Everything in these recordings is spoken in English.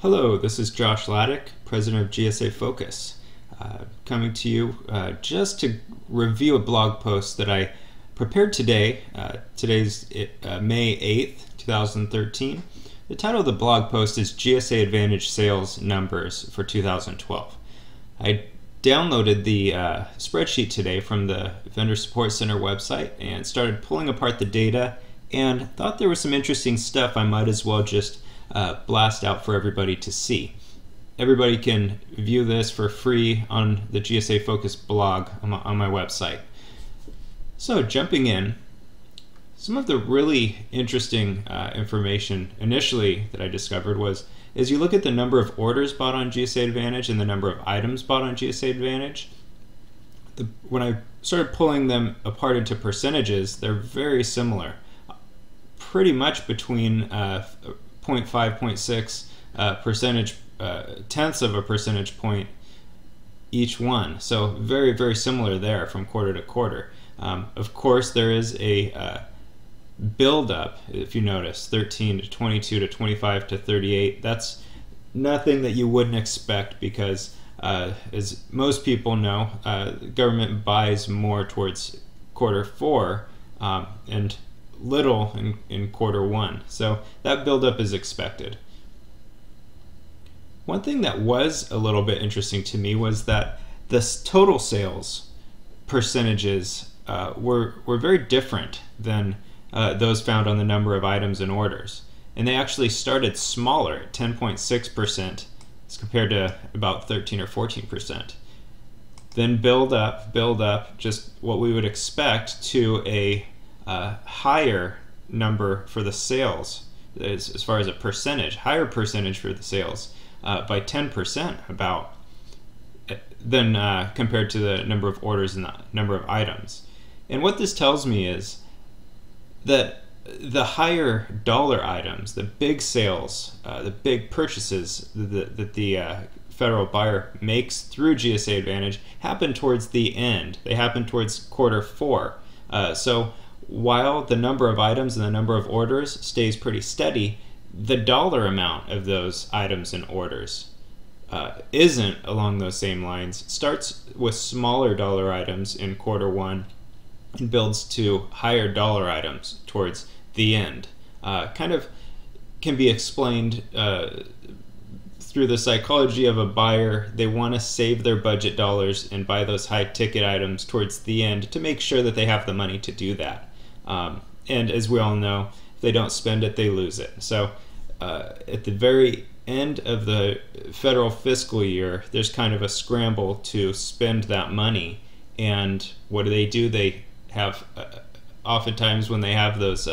Hello, this is Josh Laddick, President of GSA Focus, coming to you just to review a blog post that I prepared today. Today's May 8th, 2013. The title of the blog post is GSA Advantage Sales Numbers for 2012. I downloaded the spreadsheet today from the Vendor Support Center website and started pulling apart the data and thought there was some interesting stuff I might as well just blast out for everybody to see. Everybody can view this for free on the GSA Focus blog on my website. So jumping in, some of the really interesting information initially that I discovered is you look at the number of orders bought on GSA Advantage and the number of items bought on GSA Advantage. When I started pulling them apart into percentages, they're very similar. Pretty much between 0.5, 0.6 percentage tenths of a percentage point each one. So very, very similar there from quarter to quarter. Of course, there is a build up, if you notice, 13 to 22 to 25 to 38. That's nothing that you wouldn't expect because, as most people know, the government buys more towards quarter four and little in quarter one. So that buildup is expected. One thing that was a little bit interesting to me was that the total sales percentages were very different than those found on the number of items and orders. And they actually started smaller at 10.6% as compared to about 13 or 14%. Then build up, just what we would expect to a higher number for the sales as far as a percentage, higher percentage for the sales by 10% about than compared to the number of orders and the number of items. And what this tells me is that the higher dollar items, the big sales, the big purchases that the federal buyer makes through GSA Advantage happen towards the end. They happen towards quarter four. So while the number of items and the number of orders stays pretty steady, the dollar amount of those items and orders isn't along those same lines. Starts with smaller dollar items in quarter one and builds to higher dollar items towards the end. Kind of can be explained through the psychology of a buyer. They want to save their budget dollars and buy those high ticket items towards the end to make sure that they have the money to do that. And as we all know, if they don't spend it, they lose it. So at the very end of the federal fiscal year, there's kind of a scramble to spend that money. And what do? They have, oftentimes when they have those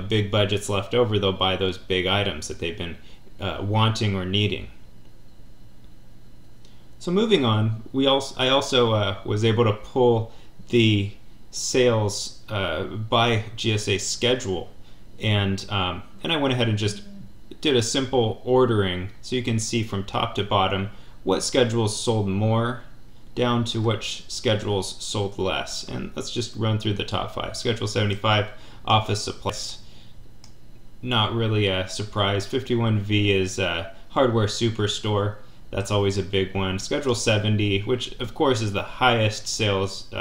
big budgets left over, they'll buy those big items that they've been wanting or needing. So moving on, I also was able to pull the sales by GSA Schedule, and I went ahead and just did a simple ordering so you can see from top to bottom what schedules sold more down to which schedules sold less. And let's just run through the top five. Schedule 75, office supplies. Not really a surprise. 51V is hardware superstore. That's always a big one. Schedule 70, which of course is the highest sales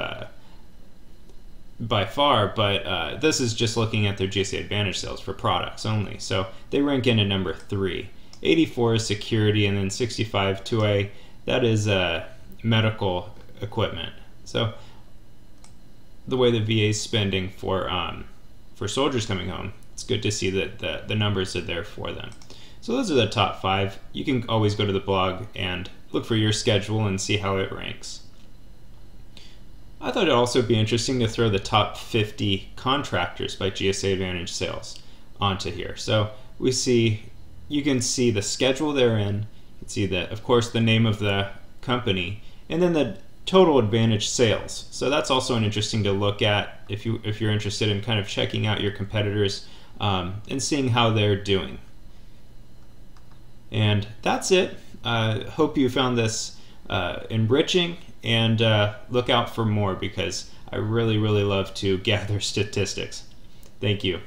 by far, but this is just looking at their GSA Advantage sales for products only. So they rank in at number 3. 84 is security, and then 65 2A, that is medical equipment. So the way the VA is spending for soldiers coming home, it's good to see that the numbers are there for them. So those are the top 5. You can always go to the blog and look for your schedule and see how it ranks. I thought it'd also be interesting to throw the top 50 contractors by GSA Advantage Sales onto here. So you can see the schedule they're in, you can see of course the name of the company, and then the total Advantage sales. So that's also interesting to look at if you're interested in kind of checking out your competitors and seeing how they're doing. And that's it. Hope you found this enriching, and look out for more because I really, really love to gather statistics. Thank you.